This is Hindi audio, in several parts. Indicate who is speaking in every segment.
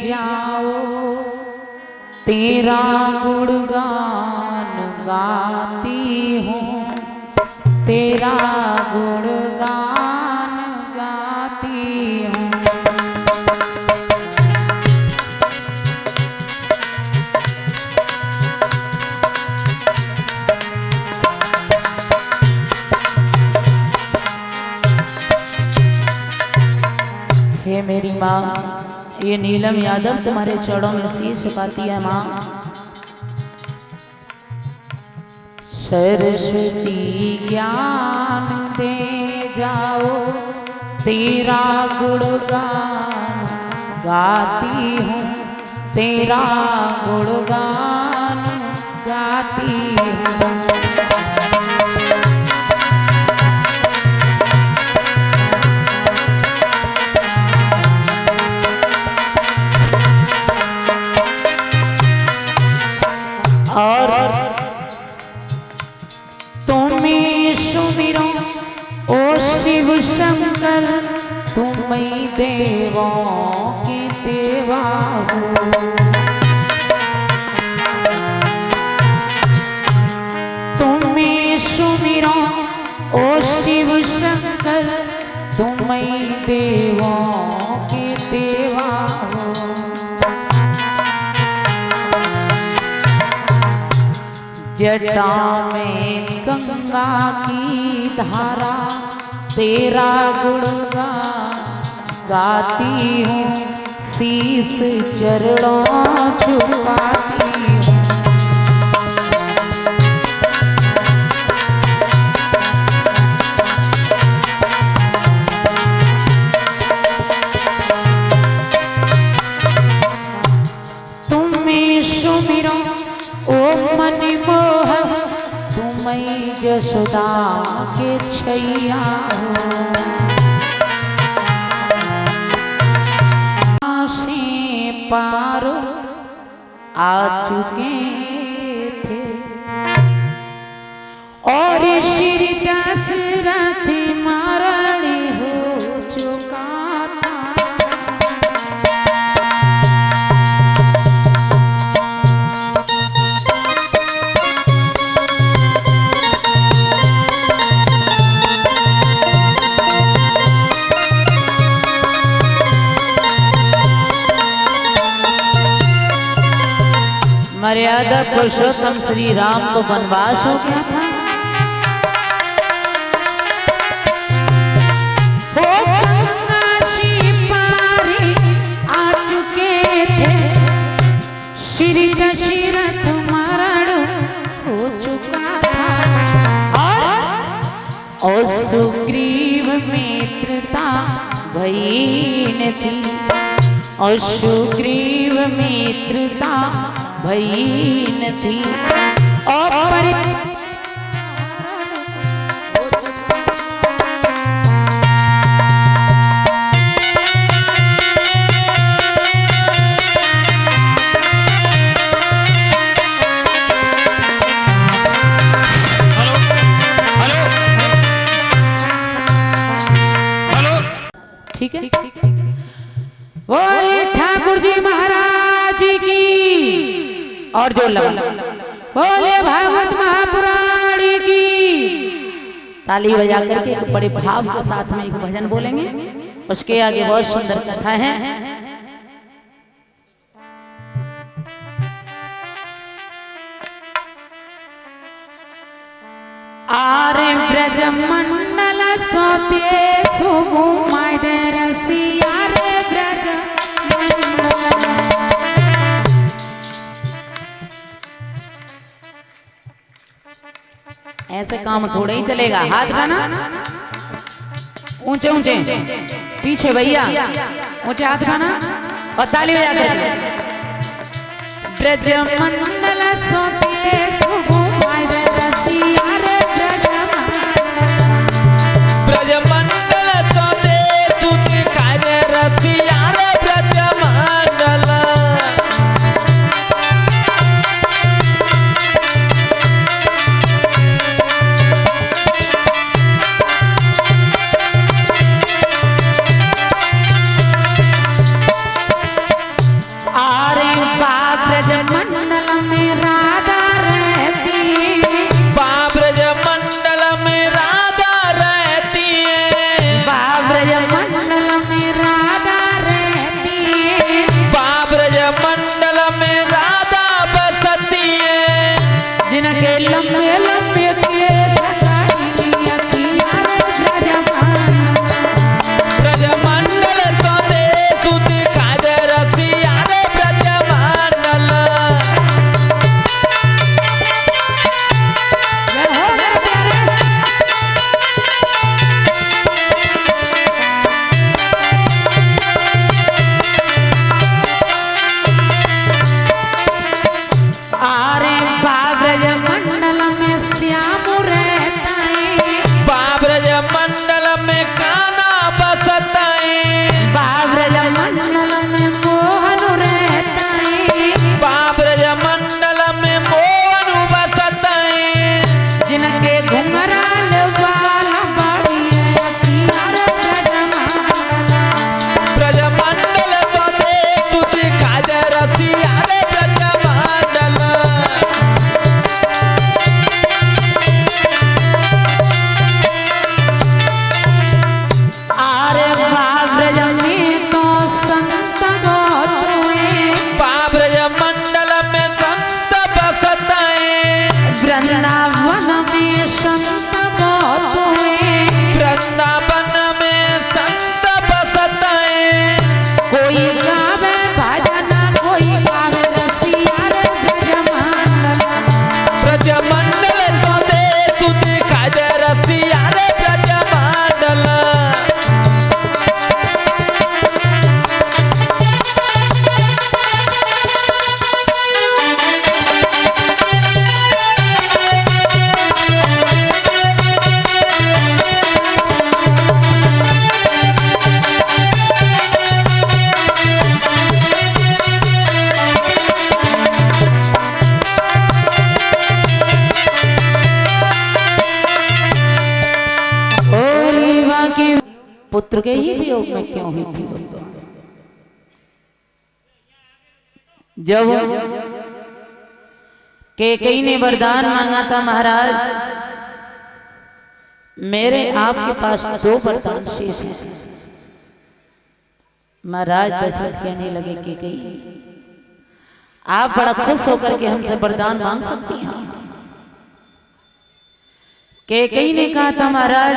Speaker 1: जाओ तेरा गुणगान गाती हूँ, तेरा गुणगान गाती हूँ। हे मेरी माँ, ये नीलम यादव तुम्हारे चरणों में शीश झुकाती है माँ। सरस्वती ज्ञान दे जाओ तेरा गुणगान गाती हूँ, तेरा गुणगान गाती हूँ। और तुम्हें सुमिरो ओ शिव शंकर, तुम्हें देवों की देवा हो। तुम्हें सुमिरो ओ शिव शंकर, तुम्हें देवों की देवा हो। जटा में गंगा की धारा तेरा गुणगान गाती हूँ, शीश चरणों झुकाती हूँ। तुम्हें सुमिरो ओ मनि मोहन, तुम्हें यशोदा के छैया हो। से पारो आ चुके थे और श्री दशरथ मरण हो चुका था। मर्यादा पुरुषोत्तम श्री राम को वनवास हो गया था। आ चुके थे श्री दशरथ मरण हो चुका था। और सुग्रीव मित्रता भई थी, और सुग्रीव मित्रता भई थी। और ठीक है, वो ठाकुर जी महाराज की। और जो लगा बोले भागवत महापुराण की। ताली बजा करके एक बड़े भाव के साथ में एक भजन बोलेंगे, उसके आगे बहुत सुंदर कथा है। आरे ब्रज मंडल सोते सुगुमाय दे रसिया रे ब्रज ऐसे काम थोड़े ही चलेगा। हाथ गाना ऊंचे ऊंचे, पीछे भैया ऊंचे हाथ गाना और ताली बजा कर। ब्रज मंडल सोते सुगुमाय दे रसिया रे ब्रज मंडल सोते सुगुमाय दे रसिया रे ब्रज मंडल। ब्रज मंडल में राधा रहती है,
Speaker 2: ब्रज मंडल में राधा रहती है,
Speaker 1: ब्रज मंडल में राधा रहती है,
Speaker 2: ब्रज मंडल में राधा बसती है।
Speaker 1: जिनके लंबे लंबे केस
Speaker 2: ब्रज मंडल तो दे सुत खाद रसिया रे ब्रज मंडल।
Speaker 1: अरे ब्रज मंडल में श्याम रहता है,
Speaker 2: ब्रज मंडल में काना बसता है,
Speaker 1: ब्रज मंडल में मोहन रहता है,
Speaker 2: ब्रज मंडल में मोहन बसता है।
Speaker 1: जिनके घुंघराल बाल बड़ी है
Speaker 2: ब्रज मंडल तो दे सुत खाद रसिया रे ब्रज मंडल।
Speaker 1: अरे ब्रज में तो संत गोत्र है,
Speaker 2: ब्रज मंडल में संत बसता है,
Speaker 1: वृंदावन में संत गोत्र है,
Speaker 2: वृंदावन में संत बसता है।
Speaker 1: कोई गावे भजन कोई गावे रसिया रे ब्रज मंडल।
Speaker 2: ब्रज मंडल तो दे सुत खाद रसिया रे ब्रज मंडल।
Speaker 1: के पुत्र के ही वियोग में क्यों हुई थी वो तो? जब कैकेयी ने वरदान मांगा था, महाराज मेरे आपके पास 2 वरदान शेष हैं। महाराज दशरथ कहने लगे कैकेयी आप बड़ा खुश होकर के हमसे वरदान मांग सकती हैं। कैकेयी ने कहा था, महाराज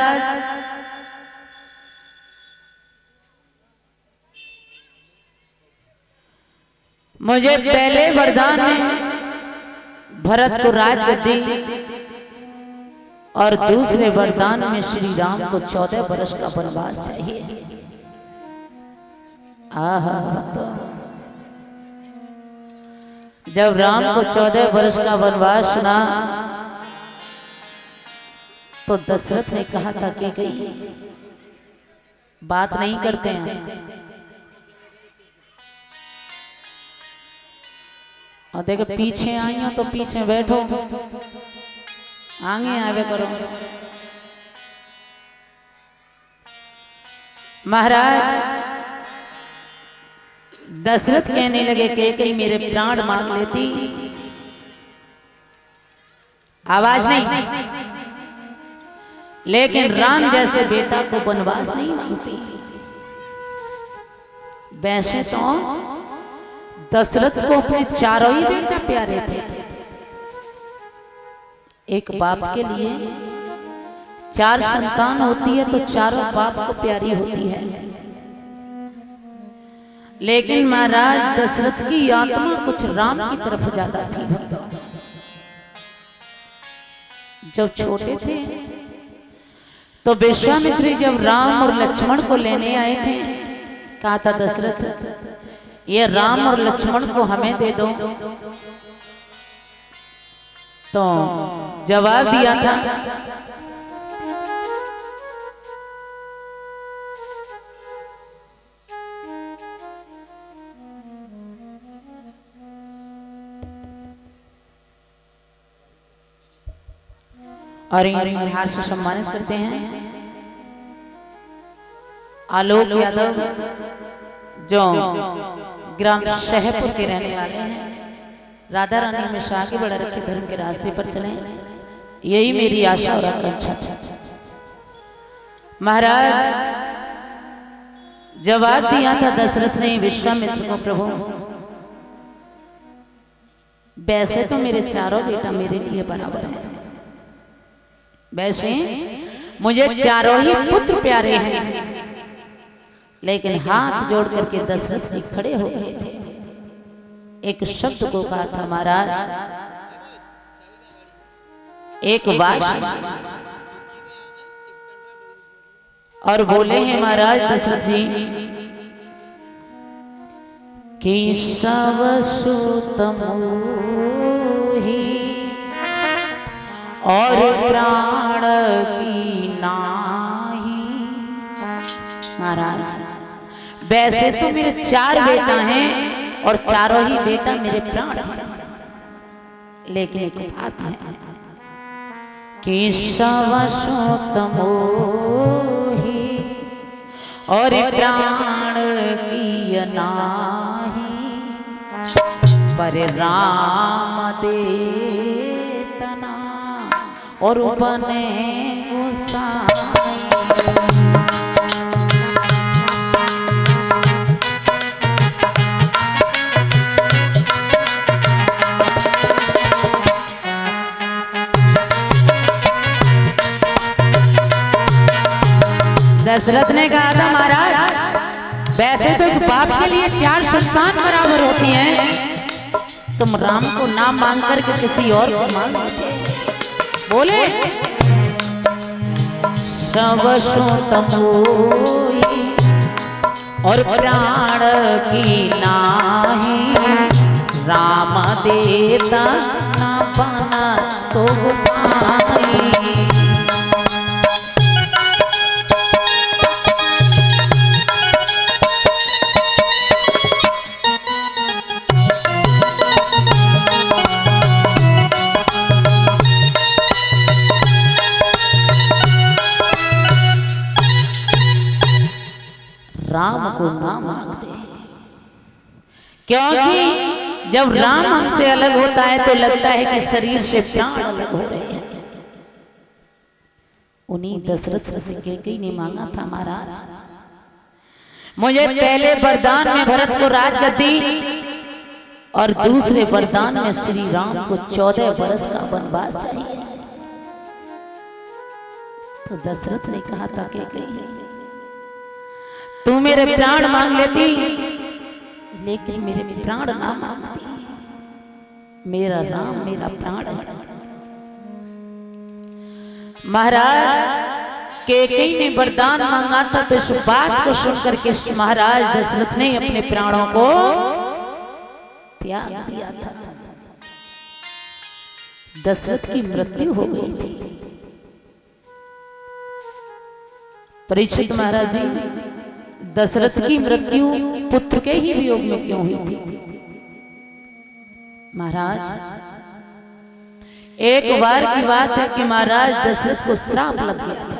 Speaker 1: मुझे पहले वरदान में भरत को राजगद्दी और दूसरे वरदान में श्री राम को 14 वर्ष का वनवास चाहिए। आहा, तो जब राम को 14 वर्ष का वनवास सुना तो दशरथ ने कहा था कि कहीं बात नहीं करते हैं और देखो पीछे आई हो तो पीछे बैठो, आगे आवे करो। महाराज दशरथ कहने लगे कैकेयी मेरे प्राण मांग लेती, आवाज नहीं, लेकिन राम जैसे बेटा को वनवास नहीं मांगती। वैसे तो दशरथ को अपने चारों ही बेटा प्यारे थे। एक बाप के लिए 4 संतान होती है तो चारों बाप को प्यारी होती है, लेकिन महाराज दशरथ की आत्मा कुछ राम की तरफ ज्यादा थी। जब छोटे थे तो विश्वामित्र जब राम और लक्ष्मण को लेने आए थे, कहा था दशरथ ये राम और लक्ष्मण को हमें दे दो, तो जवाब दिया था और इन हार से सम्मानित करते हैं आलोक यादव जो ग्राम शहरपुर के रहने वाले हैं। राधा रानी हमेशा आगे बढ़ा रखे, धर्म के रास्ते पर चलें, यही मेरी आशा और आकांक्षा। महाराज जवाब दिया था दशरथ ने विश्वामित्र को, प्रभु वैसे तो मेरे चारों बेटा मेरे लिए बराबर है, वैसे मुझे चारों ही पुत्र प्यारे हैं, लेकिन हाथ जोड़ करके दशरथ जी खड़े हो गए थे, एक शब्द को कहा था महाराज, एक बात, और बोले हैं महाराज दशरथ जी कि सवसुतमोहि और प्राण की नाही। महाराज वैसे तो मेरे चार बेटा हैं और चारों ही बेटा मेरे प्राण हैं, लेकिन एक बात है कि सवसुतमोहि और प्राण की नाही, पर राम देतना और बने गोसाई। दशरथ ने कहा था महाराज वैसे तो एक बाप के लिए चार संतान बराबर होती हैं, तुम राम को नाम मांग करके किसी और को मांग बोले। सवसुतमोहि और प्राण की नाही, राम देता न बना तो गोसाई। राम को ना मांगते, क्योंकि जब राम हमसे अलग होता है तो लगता है कि शरीर से प्राण अलग हो रहे हैं। उन्हीं दशरथ से कैकेयी ने मांगा था महाराज मुझे पहले वरदान में भरत को राजगद्दी और दूसरे वरदान में श्री राम को 14 वर्ष का वनवास चाहिए। तो दशरथ ने कहा था कैकेयी तू मेरे प्राण मांग लेती, लेकिन मेरे प्राण ना मांगती, मेरा राम मेरा प्राण है। महाराज कैकेयी ने वरदान मांगा था, तो इस बात को सुनकर के महाराज दशरथ ने अपने प्राणों को त्याग दिया था। दशरथ की मृत्यु हो गई थी। परीक्षित महाराज जी दशरथ की मृत्यु पुत्र के ही वियोग में क्यों हुई थी? महाराज एक बार की बात है कि महाराज दशरथ को श्राप लग गया था।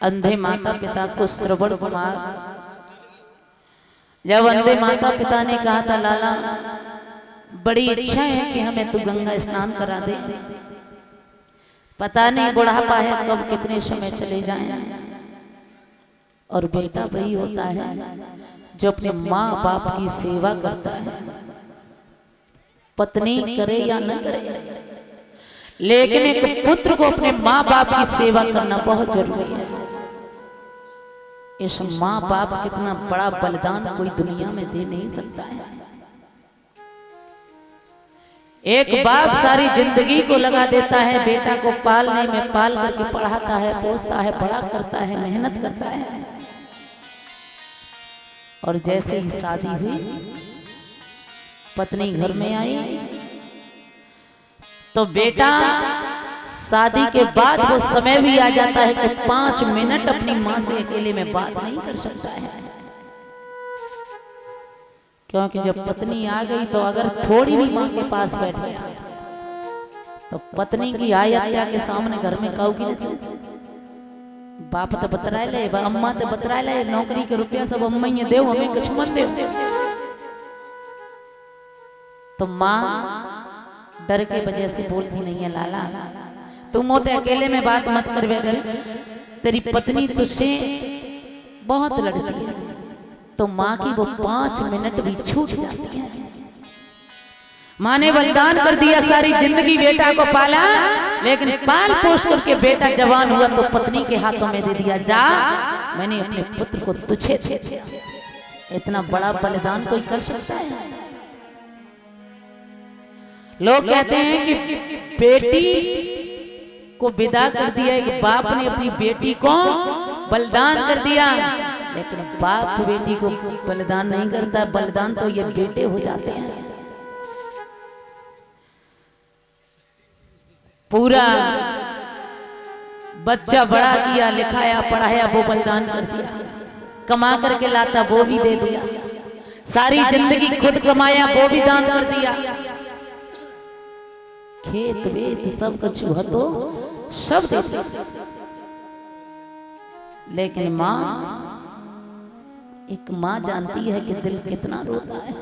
Speaker 1: अंधे माता पिता को श्रवण कुमार, जब अंधे माता पिता ने कहा था लाला बड़ी इच्छा है कि हमें तू गंगा स्नान करा दे, पता नहीं बुढ़ापा है कब कितने समय चले जाएं। और बेटा वही होता है जो अपने माँ बाप की सेवा करता है, पत्नी करे या न करे, लेकिन एक पुत्र को अपने माँ बाप की सेवा करना बहुत जरूरी है। इस माँ बाप कितना बड़ा बलिदान कोई दुनिया में दे नहीं सकता है। एक बाप सारी जिंदगी को लगा देता है बेटा को पालने में, पाल करके पढ़ाता है, पोसता है, बड़ा करता है, मेहनत करता है, और जैसे ही शादी हुई पत्नी घर में आई तो बेटा शादी के बाद वो समय भी आ जाता है कि 5 मिनट अपनी माँ से अकेले में बात नहीं कर सकता है, क्योंकि जब पत्नी आ गई तो अगर थोड़ी भी माँ के पास बैठ गया तो पत्नी की आया के सामने घर में कहूगी न बाप तो बतरा ले, अम्मा तो बतरा ले, नौकरी के रुपया सब अम्मा ही दे, हमें कुछ मत दे। तो माँ डर के वजह से बोलती नहीं है, लाला तुम होते अकेले में बात मत कर, तेरी पत्नी तुझसे बहुत लड़ती है। तो माँ की वो 5 मिनट भी छूट जाती है। माँ ने बलिदान कर दिया, सारी जिंदगी बेटा को पाला, लेकिन पाल पोष करके बेटा जवान हुआ तो पत्नी के हाथों में दे दिया, जा मैंने अपने पुत्र को तुझे दे दिया। इतना बड़ा बलिदान कोई कर सकता है? लोग कहते हैं कि बेटी को विदा कर दिया, कि बाप ने अपनी बेटी को बलिदान कर दिया, लेकिन बाप बेटी को बलिदान नहीं करता। बलिदान तो ये बेटे हो जाते हैं। पूरा बच्चा बड़ा किया, लिखाया पढ़ाया, वो बलिदान कर दिया। कमा करके लाता, वो भी दे दिया। सारी जिंदगी खुद कमाया, वो भी दान कर दिया। खेत वेत सब कुछ हुआ तो सब दे दिया। लेकिन माँ, एक माँ जानती है कि दिल कितना रोता है।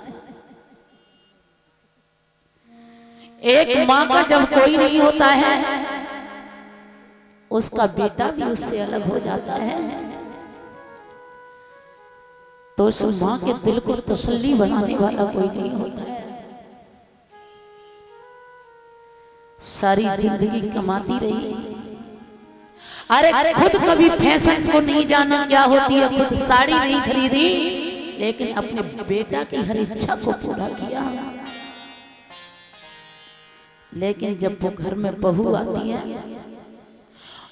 Speaker 1: एक माँ का जब कोई नहीं होता है, उसका बेटा भी उससे अलग हो जाता है, तो उस माँ के दिल को तसल्ली बनाने वाला कोई नहीं होता है। सारी जिंदगी कमाती रही, अरे खुद कभी फैशन को नहीं जाना क्या होती है, खुद साड़ी नहीं खरीदी, लेकिन अपने बेटा की हर इच्छा को पूरा किया। लेकिन जब वो घर में बहू आती है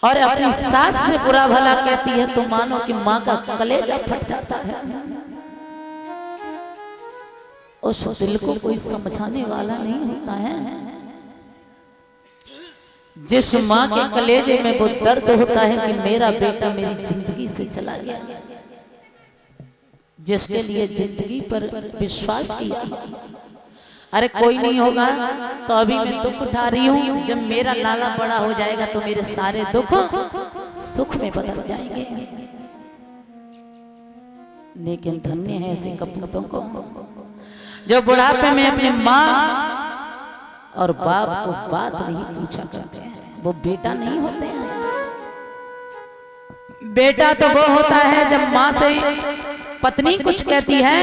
Speaker 1: और अपनी सास से बुरा भला कहती है, तो मानो कि माँ का कलेजा फट जाता है। उस दिल को कोई समझाने वाला नहीं होता है। जिस माँ के कलेजे में वो दर्द होता है कि मेरा बेटा मेरी जिंदगी से चला गया, जिसके लिए जिंदगी पर विश्वास किया, अरे कोई नहीं होगा तो अभी मैं दुख उठा रही हूँ, जब मेरा लाला बड़ा हो जाएगा तो मेरे सारे दुख सुख में बदल जाएंगे। लेकिन धन्य है ऐसे कपूतों को जो बुढ़ापे में अपनी माँ और बाप को बात नहीं पूछा करते हैं। वो बेटा नहीं होते हैं। बेटा तो वो होता है जब माँ से पत्नी कुछ कहती है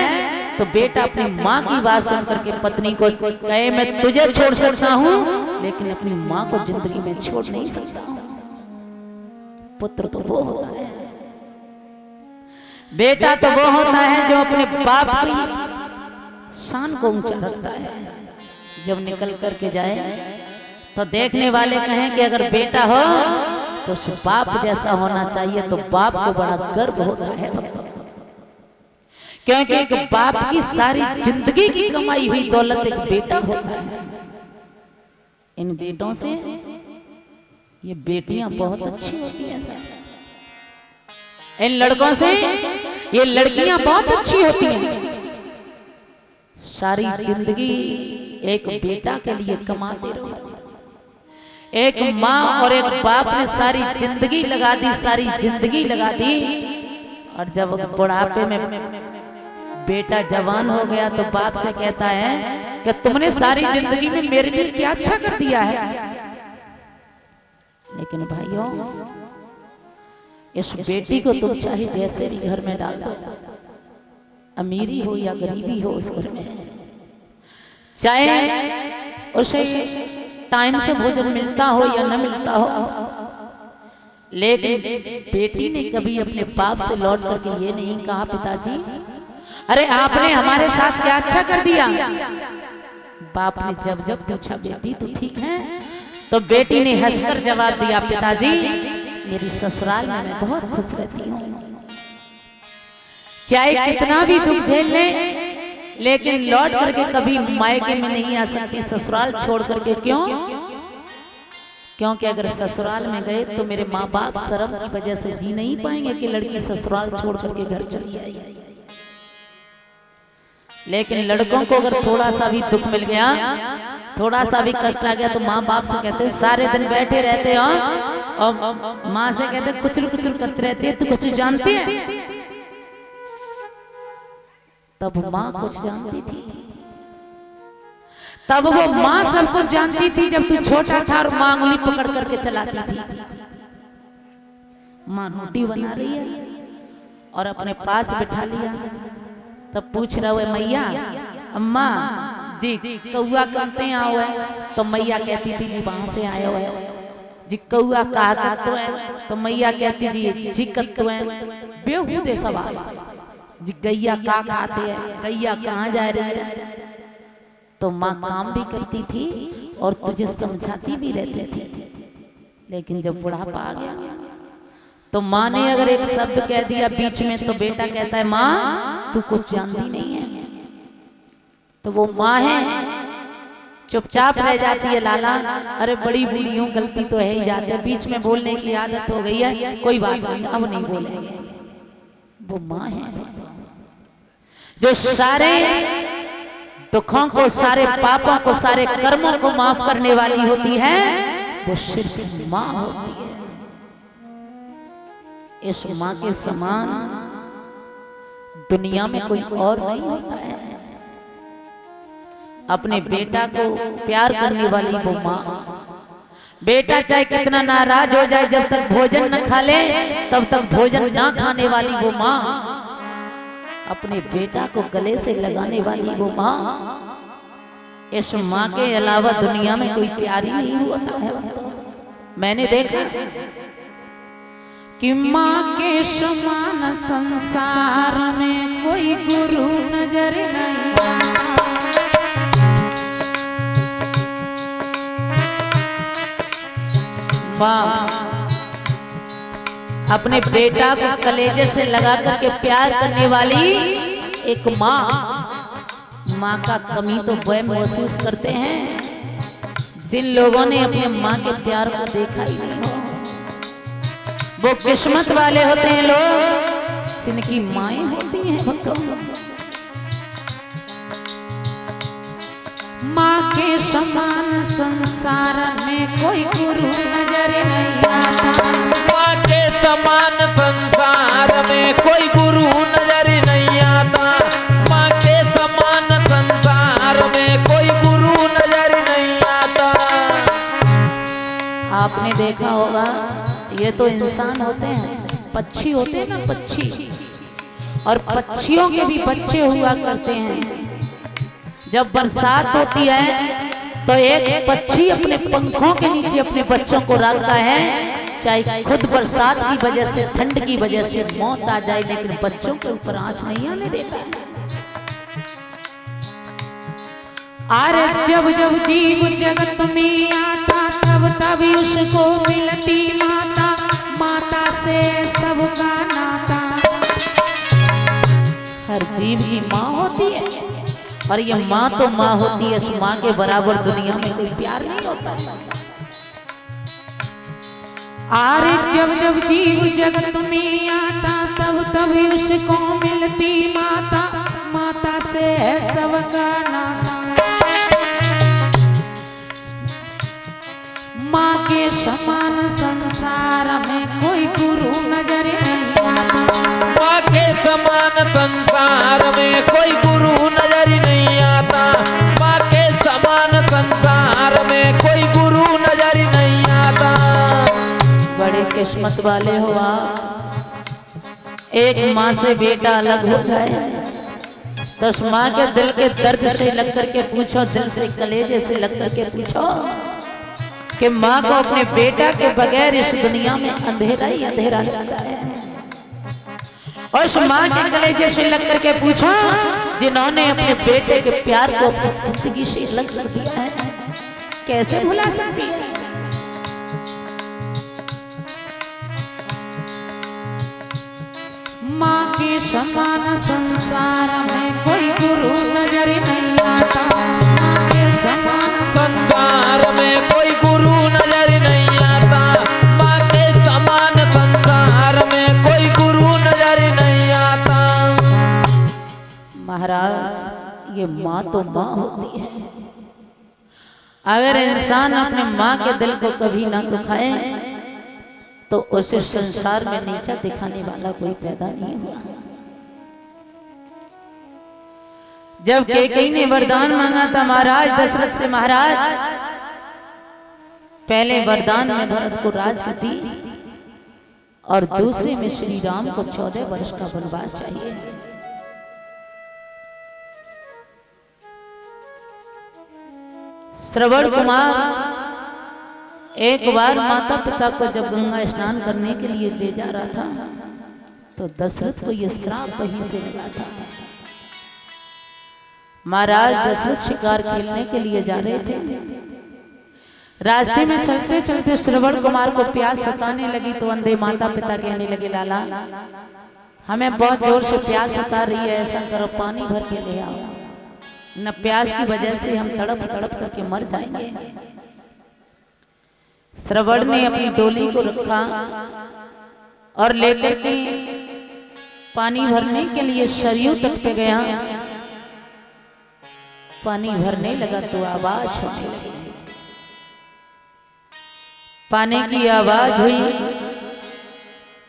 Speaker 1: तो बेटा अपनी माँ की बात सुन करके पत्नी को कहे मैं तुझे छोड़ सकता हूँ, लेकिन अपनी माँ को जिंदगी में छोड़ नहीं सकता हूँ। पुत्र तो वो होता है, बेटा तो वो होता है जो अपने बाप की शान को ऊंचा रखता है। जब निकल करके जाए तो देखने वाले कहें कि अगर बेटा हो तो उस बाप जैसा होना चाहिए, तो बाप को बड़ा गर्व होता है, क्योंकि एक बाप की सारी जिंदगी की कमाई हुई दौलत एक बेटा होता है। इन बेटों से ये बेटियां बहुत अच्छी होती हैं, इन लड़कों से ये लड़कियां बहुत अच्छी होती हैं। सारी जिंदगी एक बेटा के लिए कमाते रहो। एक माँ और एक बाप ने सारी जिंदगी लगा दी, सारी जिंदगी लगा दी, और जब बुढ़ापे में बेटा जवान हो गया तो बाप से कहता है कि तुमने सारी जिंदगी में मेरे लिए क्या अच्छा कर दिया है। लेकिन भाइयों, इस बेटी को तुम चाहे जैसे भी घर में डाल दो, अमीरी हो या गरीबी हो उस घर में, चाहे उसे टाइम से भोजन मिलता हो या न मिलता हो, लेकिन बेटी ने कभी अपने बाप से लौट करके ये नहीं कहा पिताजी अरे आपने हमारे साथ क्या अच्छा कर दिया। बाप ने जब जब पूछा बेटी तो ठीक है, तो बेटी ने हंसकर जवाब दिया पिताजी मेरी ससुराल में मैं बहुत खुश रहती हूँ, चाहे कितना भी दुख झेल ले, लेकिन लौट करके कभी मायके में नहीं आ सकती ससुराल छोड़ करके। क्यों? क्योंकि अगर ससुराल में गए तो मेरे माँ बाप शर्म की वजह से जी नहीं पाएंगे कि लड़की ससुराल छोड़ करके घर चली जाएगी। लेकिन लड़कों को अगर थोड़ा सा भी दुख मिल गया, थोड़ा सा भी कष्ट आ गया, तो माँ बाप से कहते सारे दिन बैठे रहते हो, और माँ से कहते कुचल कुचल करते रहती है, तू कुछ जानती है? तब माँ कुछ जानती थी, तब वो माँ सब कुछ जानती थी जब तू छोटा था और माँ उंगली पकड़ करके चलाती थी। माँ रोटी बना रही है और अपने पास बिठा लिया, तब पूछ रहा है मैया अम्मा जी कौआ कहते हैं आओ है, तो मैया कहती थी जी वहां से आए हुए जी। कौआ कहा करते हैं तो मैया कहती जी जी करते हैं। बेहूदे सवाल जी, गैया का खाते हैं, गैया कहाँ जा रही है। तो माँ काम भी करती थी और तुझे समझाती भी रहती थी। लेकिन जब बुढ़ापा आ गया तो माँ ने अगर एक शब्द कह दिया बीच में तो बेटा कहता है माँ तू कुछ जानती नहीं है। तो वो माँ है चुपचाप रह जाती है। लाला अरे बड़ी बूढ़ी हूँ, गलती तो है ही जाते, बीच में बोलने की आदत हो गई है, कोई बात नहीं अब नहीं बोलेंगे। वो माँ है जो सारे दुखों को, सारे पापों को, सारे कर्मों को माफ करने वाली होती है। वो सिर्फ माँ होती है। इस माँ के समान दुनिया में कोई और नहीं होता है। अपने बेटा को प्यार करने वाली वो माँ। बेटा चाहे कितना नाराज हो जाए, जब तक भोजन न खा ले तब तक भोजन ना खाने वाली वो माँ। अपने बेटा को गले से लगाने वाली वो माँ। इस माँ के अलावा दुनिया में कोई प्यार ही नहीं होता है। मैंने देखा कि माँ के समान संसार में कोई गुरु नजर नहीं। माँ अपने बेटा को कलेजे से लगा करके प्यार करने वाली एक माँ। माँ का कमी तो वह महसूस करते हैं जिन लोगों ने अपने माँ के प्यार को देखा ही नहीं हो। वो किस्मत वाले होते हैं लोग जिनकी माएँ होती हैं भक्तों। माँ के समान संसार में कोई गुरु नजर नहीं आता।
Speaker 2: माँ के समान संसार में कोई गुरु नजर नहीं आता। माँ के समान संसार में कोई गुरु नजर नहीं आता।
Speaker 1: आपने देखा होगा ये तो इंसान होते हैं, पक्षी होते हैं ना पक्षी, और पक्षियों के भी बच्चे हुआ करते हैं। जब बरसात होती है तो एक पक्षी अपने पंखों के नीचे अपने बच्चों को रखता है, चाहे खुद बरसात की वजह से, ठंड की वजह से मौत आ जाए, लेकिन बच्चों के ऊपर आंच नहीं आने देता है। अरे जब जब जीव जगत में आता तब तब उसको मिलती माता, माता से सबका नाता। हर जीव की माँ होती है और ये माँ तो माँ होती है। इस माँ के बराबर दुनिया में कोई प्यार नहीं होता। अरे जब जब जीव जगत में आता तब तब उसको मिलती माता, माता से सबका नाता। माँ के समान संसार में कोई गुरु नजर नहीं आता।
Speaker 2: माँ के समान संसार में कोई गुरु नजर नहीं आता। माँ के समान संसार में कोई गुरु नजर नहीं आता।
Speaker 1: बड़े किस्मत वाले हो आप। एक माँ से बेटा अलग हो जाए तो उस माँ के दिल के दर्द से लग करके पूछो, दिल से कलेजे से लग करके पूछो कि माँ को अपने बेटा के बगैर इस दुनिया में अंधेरा ही अंधेरा लगता है। और उस माँ के कलेजे से लग करके पूछो जिन्होंने अपने बेटे के प्यार को अपनी जिंदगी से अलग कर दिया है, कैसे भुला सकती है। माँ के समान संसार में कोई गुरु नजर नहीं आता। माँ के समान
Speaker 2: संसार में कोई गुरु नजर नहीं आता। माँ के समान संसार में कोई गुरु नजर नहीं आता।
Speaker 1: महाराज ये माँ तो माँ होती है। अगर इंसान अपने माँ के दिल को कभी ना दुखाए तो उसे संसार में नीचा दिखाने वाला कोई पैदा नहीं हुआ। जब कैकेयी ने वरदान मांगा था महाराज दशरथ से, महाराज पहले वरदान में भरत को राजगद्दी और दूसरे में श्री राम को 14 वर्ष का वनवास चाहिए। श्रवण कुमार एक बार माता पिता को जब गंगा स्नान करने के लिए ले जा रहा था तो दशरथ को यह श्राप वहीं से मिला था। महाराज दशरथ शिकार खेलने के लिए जा रहे थे। रास्ते में चलते चलते श्रवण कुमार को प्यास सताने लगी तो अंधे माता पिता कहने लगे, लाला हमें बहुत जोर से प्यास सता रही है, ऐसा करो पानी भर के ले आओ, न प्यास की वजह से हम तड़प तड़प करके मर जाएंगे। श्रवण ने अपनी डोली को रखा और लेकर के पानी भरने के लिए सरयू तट पे गया। पानी भरने लगा तो आवाज होने लगी। पानी की आवाज हुई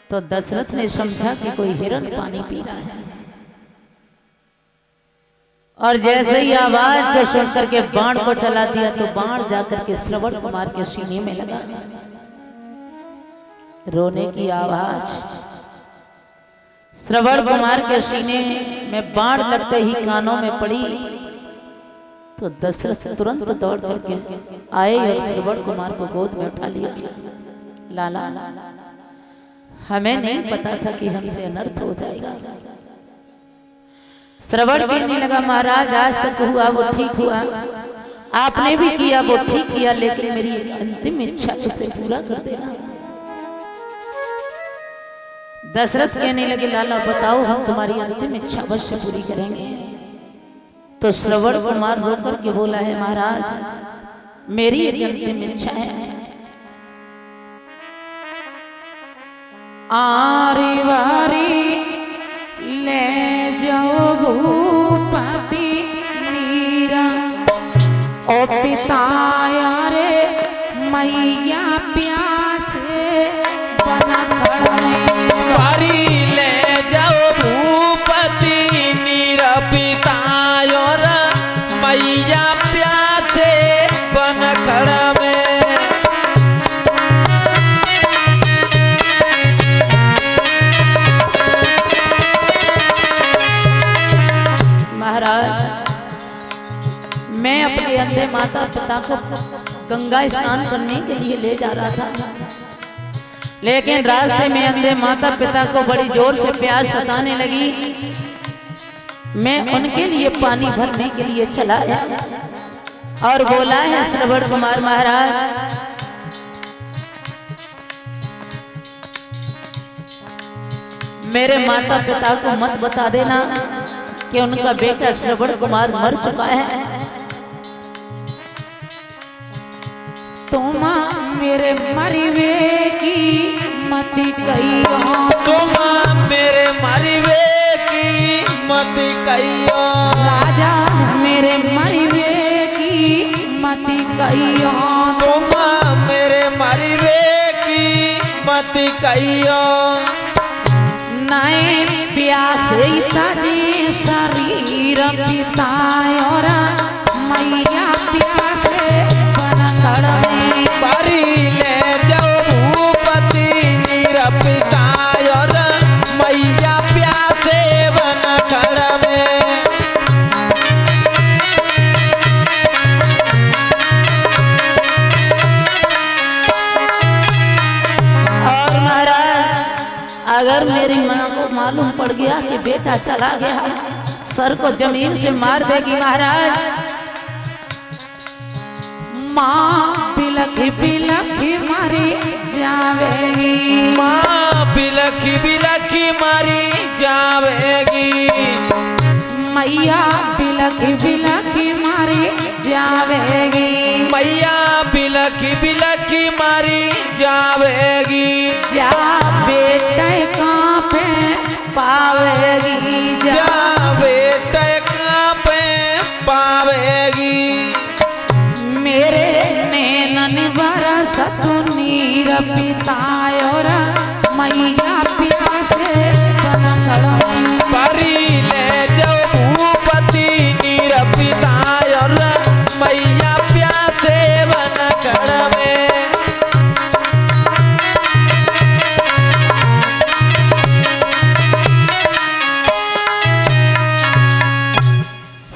Speaker 1: तो दशरथ ने समझा कि कोई हिरण पानी पी रहा है और जैसे ही आवाज को सुन करके बाण को चला दिया तो बाण जाकर के श्रवण कुमार के सीने में लगा। रोने की आवाज श्रवण कुमार के सीने में बाण लगते ही कानों में पड़ी तो दशरथ तुरंत दौड़ करके आए और श्रवण कुमार को गोद में उठा लिया। लाला हमें नहीं पता था कि हमसे अनर्थ हो जाएगा। श्रवण कहने लगा, महाराज आज तक हुआ वो ठीक हुआ, आपने भी किया वो ठीक किया, लेकिन मेरी अंतिम इच्छा उसे पूरा कर देना। दशरथ कहने लगे, लाला बताओ हम तुम्हारी अंतिम इच्छा अवश्य पूरी करेंगे। तो श्रवण कुमार रोकर के बोला है, महाराज मेरी एक अंतिम इच्छा है, आरी वारी ले जाओ भूपति नीरा, ओ पिता रे मैया प्यासे बना
Speaker 2: वारी ले जाओ भूपति नीरा, पिता और मैया प्यासे बन खड़ा में।
Speaker 1: महाराज मैं अपने अंधे माता पिता को गंगा स्नान करने के लिए ले जा रहा था, लेकिन रास्ते में अंधे माता पिता को बड़ी जोर से प्यास सताने लगी। मैं उनके लिए पानी भरने के लिए चला गया और बोला है श्रवण कुमार, महाराज मेरे माता पिता को मत बता देना कि उनका बेटा श्रवण कुमार मर चुका है। तुम मेरे मरिवे की मति कहियो,
Speaker 2: तुम मेरे मरिवे की मति कहियो,
Speaker 1: राजा मेरे मरिवे की मति कहियो,
Speaker 2: तुम मेरे मरिवे की मति कहियो।
Speaker 1: नए प्यासे तजी शरीर पिता और मैया प्यासे बन में।
Speaker 2: बारी ले जाओ भूपति नीरा, पिता और मैया प्यासे बन खड़ा में।
Speaker 1: और महाराज अगर मेरी माँ को मालूम पड़ गया कि बेटा चला गया, सर को जमीन से मार देगी। महाराज माँ बिलखी बिलखी मारी जावेगी,
Speaker 2: माँ बिलखी बिलखी मारी जावेगी,
Speaker 1: मैया बिलखी बिलखी मारी जावेगी,
Speaker 2: मैया बिलखी बिलखी मारी जावेगी।
Speaker 1: जा बेटे कांपे पावेगी,
Speaker 2: जा बेटे कांपे पावेगी।
Speaker 1: मेरे नैनन बरसत नीर पिता और मैया प्यासे बन खड़ा।
Speaker 2: बारी ले जाओ भूपति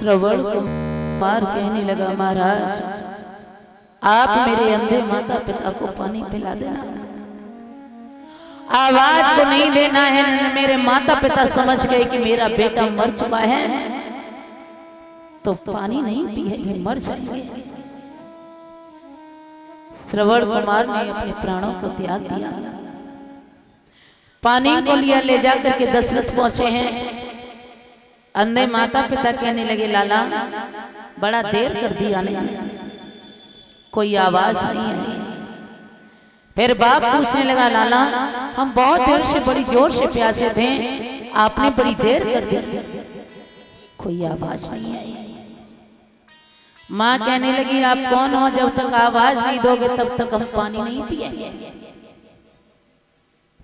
Speaker 1: श्रवण कुमार कहने लगा, महाराज आप मेरे अंधे माता पिता को पानी पिला देना, आवाज तो नहीं देना है। मेरे माता पिता समझ गए कि मेरा बेटा मर चुका है, तो पानी नहीं पिएंगे, मर जाएंगे। श्रवण कुमार ने अपने प्राणों को त्याग दिया। पानी को लिया, ले जाकर के दशरथ पहुंचे हैं। अंधे माता पिता कहने लगे, लाला बड़ा देर कर दिया, नहीं कोई आवाज नहीं आई। फिर बाप पूछने लगा, लाला हम बहुत देर से बड़ी जोर से प्यासे थे, आपने बड़ी देर कर दी, कोई आवाज नहीं आई। माँ कहने लगी, आप कौन हो, जब तक आवाज नहीं दोगे तब तक हम पानी नहीं पिएंगे।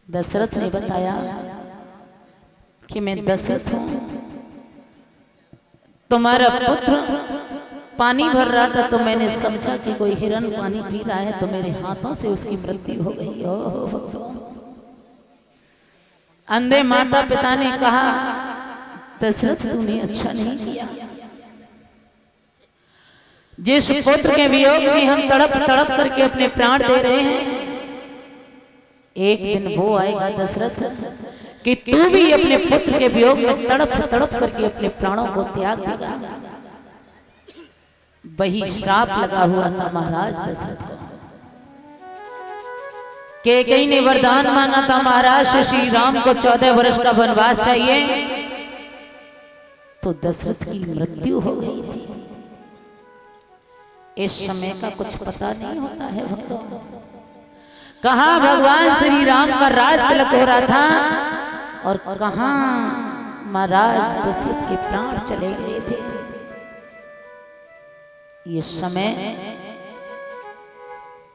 Speaker 1: दशरथ ने बताया कि मैं दशरथ हूं, तुम्हारा पुत्र पानी भर रहा था तो मैंने समझा कि कोई हिरण पानी पी रहा है, तो मेरे हाथों से उसकी मृत्यु हो गई। अंधे माता पिता ने कहा, दशरथ तूने अच्छा नहीं किया, जिस पुत्र के वियोग में हम तड़प तड़प करके अपने प्राण दे रहे हैं, एक दिन वो आएगा दशरथ कि तू भी अपने पुत्र के वियोग में तड़प तड़प करके अपने प्राणों को त्याग देगा। वही श्राप लगा हुआ था महाराज दशरथ को। कैकेयी ने वरदान मांगा था, महाराज श्री राम को 14 वर्ष का वनवास चाहिए, तो दशरथ की मृत्यु हो गई थी। इस समय का कुछ पता नहीं होता है भक्तों, कहां भगवान श्री राम का राज तिलक हो रहा था और कहां महाराज दशरथ के प्राण चले गए थे। ये समय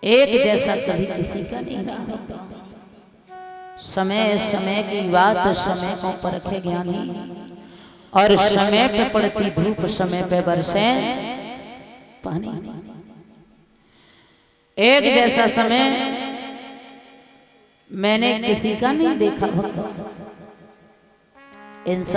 Speaker 1: एक जैसा कभी किसी का नहीं रहा। समय समय की बात समय को परखे ज्ञानी, और समय पे पड़ती धूप समय पे बरसे पानी। एक जैसा समय मैंने किसी का नहीं देखा भक्तों। इंसान